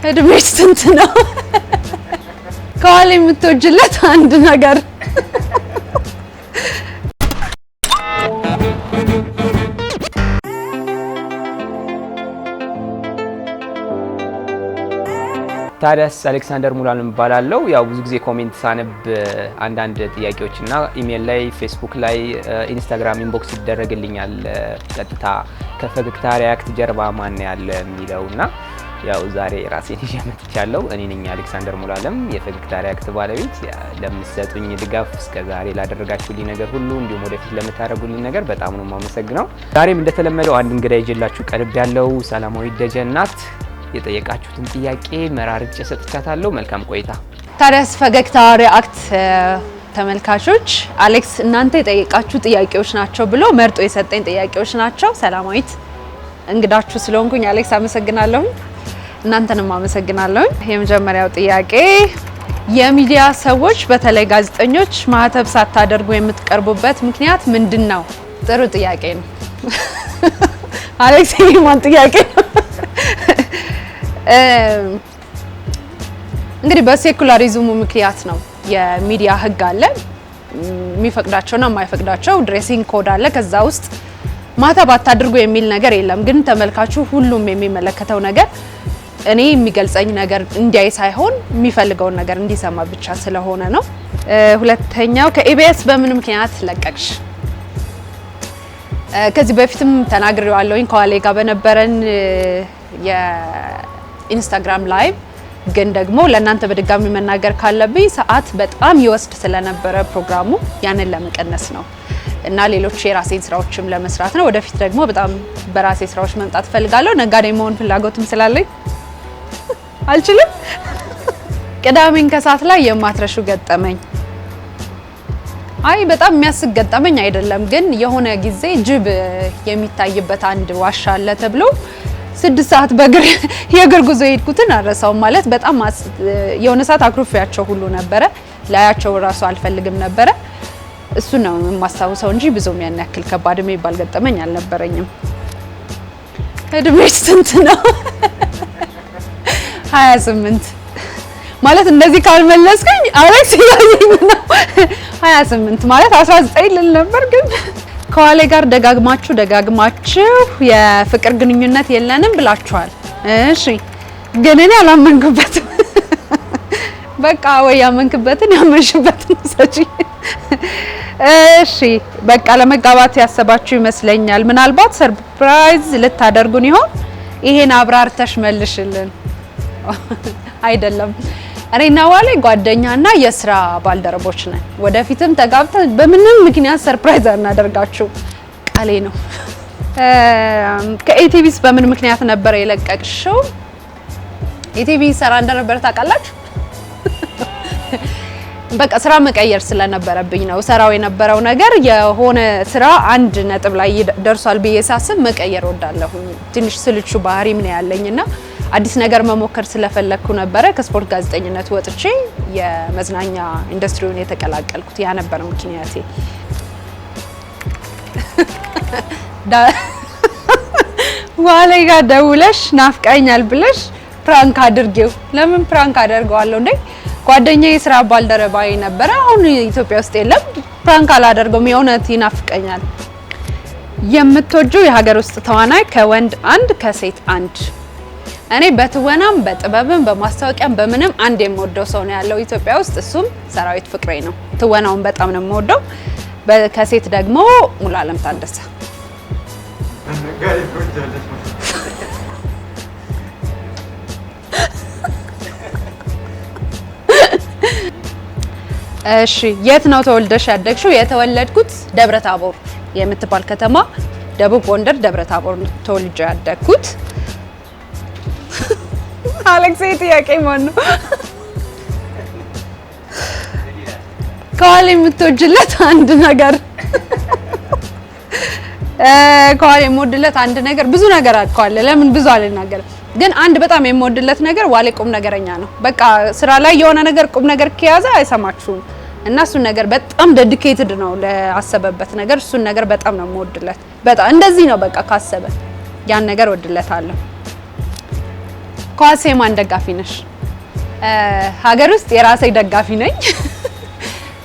እድሜሽ ስንት ነው? ከኋላ የምትወጂለት አንድ ነገር ታዲያስ አሌክሳንደር ሙሉዓለም እባላለሁ። ያው ብዙ ጊዜ ኮሜንት ሳነብ አንዳንድ ጥያቄዎችና ኢሜል ላይ ፌስቡክ ላይ ኢንስታግራም ኢንቦክስ ይደረግልኛል ቀጥታ ከፈገግታ ሪያክት ጀርባ ማን ያለ የሚለውና ያው ዛሬ ራሴን ይዤ መጥቻለሁ። እኔ ነኝ አሌክሳንደር ሙሉዓለም የፈገግታ ሪያክት ባለቤት። ለምትሰጡኝ ድጋፍ እስከዛሬ ላደረጋችሁልኝ ነገር ሁሉ እንዲሁም ወደፊት ለምታደርጉልኝ ነገር በጣም ነው የማመሰግነው። ዛሬም እንደተለመደው አንድ እንግዳ ይዤላችሁ ቀርብ ያለው ሰላማዊት ደጀን ናት። የጠየቃችሁትን ጥያቄ መራርጬ ሰጥቻታለሁ። መልካም ቆይታ። ታዲያስ ፈገግታ ሪያክት ተመልካቾች አሌክስ እናንተ የጠየቃችሁ ጥያቄዎች ናቸው ብሎ መርጦ የሰጠኝ ጥያቄዎች ናቸው። ሰላማዊት እንግዳችሁ ስለሆንኩኝ አሌክስ አመሰግናለሁ። እናንተንም አመሰግናለሁ። የመጀመሪያው ጥያቄ የሚዲያ ሰዎች በተለይ ጋዜጠኞች ማህተብ ሳታደርጉ የምትቀርቡበት ምክንያት ምንድነው? ጥሩ ጥያቄ ነው። አሌክስ የማን ጥያቄ ነው? እንግዲህ በሴኩላሪዝሙ ምክንያት ነው። የሚዲያ ህግ አለ የሚፈቅዳቸውና የማይፈቅዳቸው ድሬሲንግ ኮድ አለ። ከዛ ውስጥ ማህተብ አታድርጉ የሚል ነገር የለም። ግን ተመልካቹ ሁሉም የሚመለከተው ነገር እኔ የሚገልጸኝ ነገር እንዲያይ ሳይሆን የሚፈልገውን ነገር እንዲሰማ ብቻ ስለሆነ ነው። ሁለተኛው ከኢቢኤስ በምን ምክንያት ለቀቅሽ? ከዚህ በፊትም ተናግሬዋለሁኝ ከዋሌ ጋር በነበረን የኢንስታግራም ላይቭ። ግን ደግሞ ለእናንተ በድጋሚ መናገር ካለብኝ ሰዓት በጣም ይወስድ ስለነበረ ፕሮግራሙ ያንን ለመቀነስ ነው እና ሌሎች የራሴን ስራዎችም ለመስራት ነው። ወደፊት ደግሞ በጣም በራሴ ስራዎች መምጣት ፈልጋለሁ። ነጋዴ መሆን ፍላጎትም ስላለኝ አልችልም። ቅዳሜን ከሰዓት ላይ የማትረሹ ገጠመኝ? አይ በጣም የሚያስቅ ገጠመኝ አይደለም፣ ግን የሆነ ጊዜ ጅብ የሚታይበት አንድ ዋሻ አለ ተብሎ 6 ሰዓት የእግር ጉዞ የሄድኩትን አረሳውም። ማለት በጣም የሆነ ሰዓት አክሮፊያቸው ሁሉ ነበረ። ላያቸው ራሱ አልፈልግም ነበረ። እሱ ነው የማስታውሰው እንጂ ብዙም ያን ያክል ከባድ የሚባል ገጠመኝ አልነበረኝም። እድሜሽ ስንት ነው? 28 ማለት እንደዚህ ካልመለስከኝ አሌክስ ያየኝ ነው። 28 ማለት 19 ልል ነበር ግን ከዋሌ ጋር ደጋግማችሁ የፍቅር ግንኙነት የለንም ብላችኋል። እሺ ግን እኔ አላመንኩበትም። በቃ ወይ ያመንክበትን ያመንሽበትን ሰጪ። እሺ በቃ ለመጋባት ያሰባችሁ ይመስለኛል። ምናልባት ሰርፕራይዝ ልታደርጉን ይሆን? ይሄን አብራርተሽ መልሽልን። አይደለም እኔና ዋሌ ጓደኛና የስራ ባልደረቦች ነን። ወደፊትም ተጋብተን በምንም ምክንያት ሰርፕራይዝ አናደርጋችሁ ቃሌ ነው። ከኢቲቪስ በምን ምክንያት ነበር የለቀቅሽው? ኢቲቪ ሰራ እንደነበር ታውቃላችሁ? በቃ ስራ መቀየር ስለነበረብኝ ነው። ሰራው የነበረው ነገር የሆነ ስራ አንድ ነጥብ ላይ ደርሷል ብዬ ሳስብ መቀየር ወዳለሁ። ትንሽ ስልቹ ባህሪ ምን ያለኝና አዲስ ነገር መሞከር ስለፈለኩ ነበረ ከስፖርት ጋዜጠኝነት ወጥቼ የመዝናኛ ኢንዱስትሪውን የተቀላቀልኩት። ያ ነበር ምክንያቴ። ዋሌ ጋር ደውለሽ ናፍቀኛል ብለሽ ፕራንክ አድርጌው። ለምን ፕራንክ አደርገዋለሁ እንዴ? ጓደኛዬ ስራ ባልደረባዬ ነበረ። አሁን ኢትዮጵያ ውስጥ የለም። ፕራንክ አላደርገውም። የእውነት ይናፍቀኛል። የምትወጂው የሀገር ውስጥ ተዋናይ ከወንድ አንድ ከሴት አንድ? እኔ በትወናም በጥበብም በማስታወቂያም በምንም አንድ የምወደው ሰው ነው ያለው ኢትዮጵያ ውስጥ፣ እሱም ሰራዊት ፍቅሬ ነው። ትወናውን በጣም ነው የምወደው። ከሴት ደግሞ ሙሉዓለም ታደሰ። እሺ የት ነው ተወልደሽ ያደግሽው? የተወለድኩት ደብረ ታቦር የምትባል ከተማ ደቡብ ጎንደር ደብረ ታቦር ተወልጄ ያደግኩት። አሌክስ ጥያቄ ማን ነው? ከዋሌ የምትወጂለት አንድ ነገር? ከዋሌ የምወድለት አንድ ነገር ብዙ ነገር አለ። ለምን ብዙ አልናገርም፣ ግን አንድ በጣም የምወድለት ነገር ዋሌ ቁም ነገረኛ ነው። በቃ ስራ ላይ የሆነ ነገር ቁም ነገር ከያዘ አይሰማችሁም እና እሱን ነገር በጣም ዴዲኬትድ ነው ለአሰበበት ነገር። እሱን ነገር በጣም ነው የምወድለት። በጣም እንደዚህ ነው በቃ ካሰበ ያን ነገር ወድለታለሁ። ኳስ የማን ደጋፊ ነሽ? ሀገር ውስጥ የራሴ ደጋፊ ነኝ።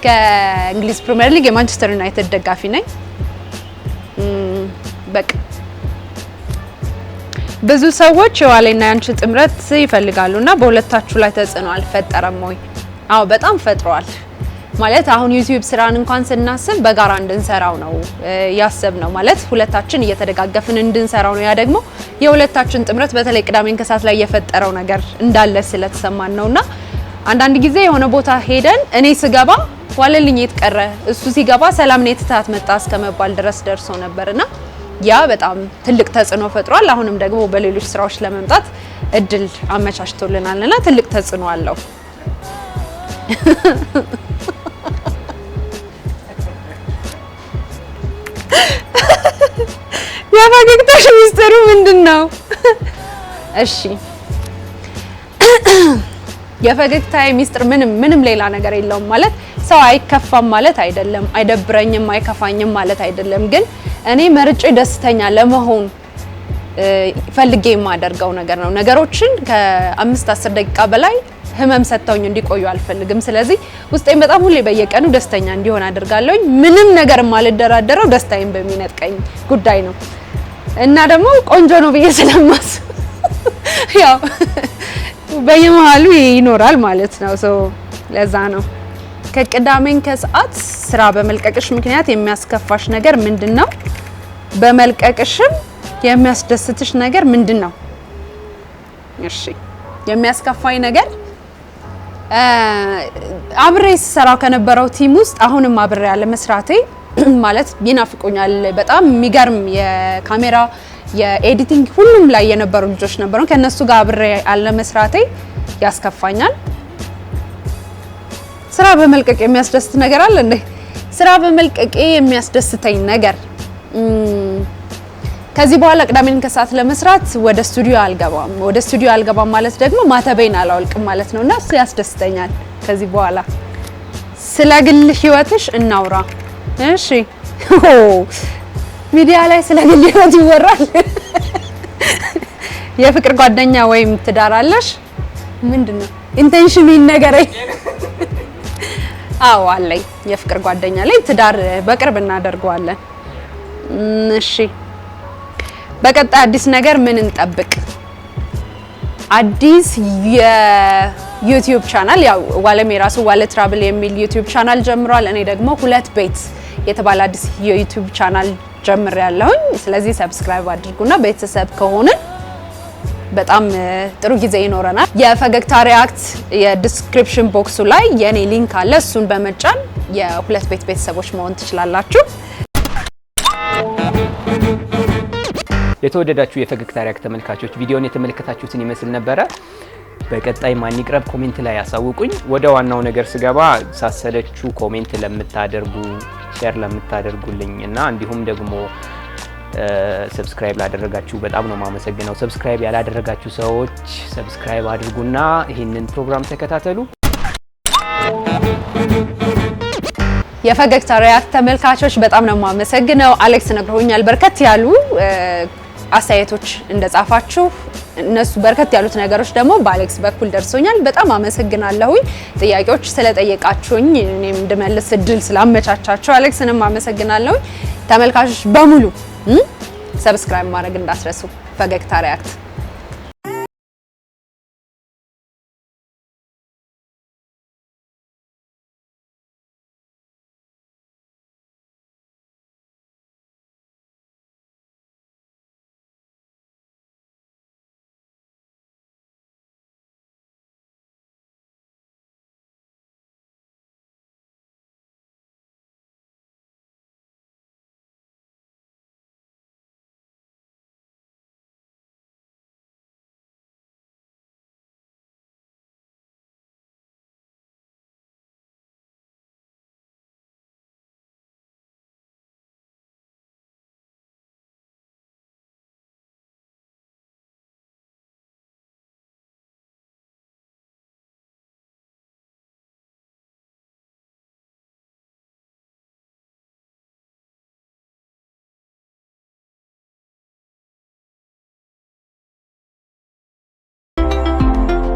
ከእንግሊዝ ፕሪሚየር ሊግ የማንቸስተር ዩናይትድ ደጋፊ ነኝ። በቃ ብዙ ሰዎች የዋሌና ያንቺ ጥምረት ይፈልጋሉና በሁለታችሁ ላይ ተጽዕኖ አልፈጠረም ወይ? አዎ በጣም ፈጥሯል። ማለት አሁን ዩቲዩብ ስራን እንኳን ስናስብ በጋራ እንድንሰራው ነው ያሰብነው። ማለት ሁለታችን እየተደጋገፍን እንድንሰራው ነው። ያ ደግሞ የሁለታችን ጥምረት በተለይ ቅዳሜን ከሰዓት ላይ የፈጠረው ነገር እንዳለ ስለተሰማን ነውና አንዳንድ ጊዜ የሆነ ቦታ ሄደን እኔ ስገባ ዋለልኝ የት ቀረ፣ እሱ ሲገባ ሰላም ነው የትታት መጣ እስከመባል ድረስ ደርሶ ነበርና ያ በጣም ትልቅ ተጽዕኖ ፈጥሯል። አሁንም ደግሞ በሌሎች ስራዎች ለመምጣት እድል አመቻችቶልናልና ትልቅ ተጽዕኖ አለው። የፈገግታሽ ሚስጥሩ ምንድነው? እሺ የፈገግታዬ ሚስጥር ምንም ሌላ ነገር የለውም። ማለት ሰው አይከፋም ማለት አይደለም፣ አይደብረኝም አይከፋኝም ማለት አይደለም። ግን እኔ መርጬ ደስተኛ ለመሆን ፈልጌ የማደርገው ነገር ነው። ነገሮችን ከ5-10 ደቂቃ በላይ ህመም ሰጥተውኝ እንዲቆዩ አልፈልግም። ስለዚህ ውስጤን በጣም ሁሌ በየቀኑ ደስተኛ እንዲሆን አደርጋለሁኝ። ምንም ነገር የማልደራደረው ደስታዬን በሚነጥቀኝ ጉዳይ ነው እና ደግሞ ቆንጆ ነው ብዬ ስለማስብ ያው በየመሃሉ ይኖራል ማለት ነው። ለዛ ነው። ከቅዳሜን ከሰዓት ስራ በመልቀቅሽ ምክንያት የሚያስከፋሽ ነገር ምንድነው? በመልቀቅሽም የሚያስደስትሽ ነገር ምንድነው? እሺ የሚያስከፋኝ ነገር አብሬ ስሰራው ከነበረው ቲም ውስጥ አሁንም አብሬ ያለ መስራቴ ማለት ይናፍቁኛል። በጣም የሚገርም የካሜራ የኤዲቲንግ ሁሉም ላይ የነበሩ ልጆች ነበሩ። ከነሱ ጋር አብሬ ያለ መስራቴ ያስከፋኛል። ስራ በመልቀቅ የሚያስደስት ነገር አለ እንዴ? ስራ በመልቀቅ የሚያስደስተኝ ነገር ከዚህ በኋላ ቅዳሜን ከሰዓት ለመስራት ወደ ስቱዲዮ አልገባም። ወደ ስቱዲዮ አልገባም ማለት ደግሞ ማተቤን አላወልቅም ማለት ነውና እሱ ያስደስተኛል። ከዚህ በኋላ ስለ ግል ህይወትሽ እናውራ። እሺ ሚዲያ ላይ ስለ ግል ህይወት ይወራል። የፍቅር ጓደኛ ወይም ትዳር አለሽ? ምንድነው ኢንቴንሽኑ ይነገረኝ። አዎ አለኝ። የፍቅር ጓደኛ ላይ ትዳር በቅርብ እናደርገዋለን። እሺ በቀጣይ አዲስ ነገር ምን እንጠብቅ? አዲስ የዩቲዩብ ቻናል ያው ዋለም የራሱ ዋለ ትራቭል የሚል ዩቲዩብ ቻናል ጀምሯል። እኔ ደግሞ ሁለት ቤት የተባለ አዲስ የዩቲዩብ ቻናል ጀምሬያለሁኝ። ስለዚህ ሰብስክራይብ አድርጉና ቤተሰብ ከሆንን በጣም ጥሩ ጊዜ ይኖረናል። የፈገግታ ሪአክት የዲስክሪፕሽን ቦክሱ ላይ የኔ ሊንክ አለ። እሱን በመጫን የሁለት ቤት ቤተሰቦች መሆን ትችላላችሁ። የተወደዳችሁ የፈገግታ ሪአክት ተመልካቾች ቪዲዮን የተመለከታችሁትን ይመስል ነበረ። በቀጣይ ማን ይቅረብ ኮሜንት ላይ ያሳውቁኝ። ወደ ዋናው ነገር ስገባ ሳሰለችሁ ኮሜንት ለምታደርጉ፣ ሼር ለምታደርጉልኝ እና እንዲሁም ደግሞ ሰብስክራይብ ላደረጋችሁ በጣም ነው ማመሰግነው። ሰብስክራይብ ያላደረጋችሁ ሰዎች ሰብስክራይብ አድርጉና ይህንን ፕሮግራም ተከታተሉ። የፈገግታ ሪአክት ተመልካቾች በጣም ነው ማመሰግነው። አሌክስ ነግሮኛል በርከት ያሉ አስተያየቶች እንደጻፋችሁ፣ እነሱ በርከት ያሉት ነገሮች ደግሞ በአሌክስ በኩል ደርሶኛል። በጣም አመሰግናለሁኝ። ጥያቄዎች ስለጠየቃችሁኝ እኔም እንድመልስ እድል ስላመቻቻችሁ አሌክስንም አመሰግናለሁኝ። ተመልካቾች በሙሉ ሰብስክራይብ ማድረግ እንዳትረሱ። ፈገግታ ሪአክት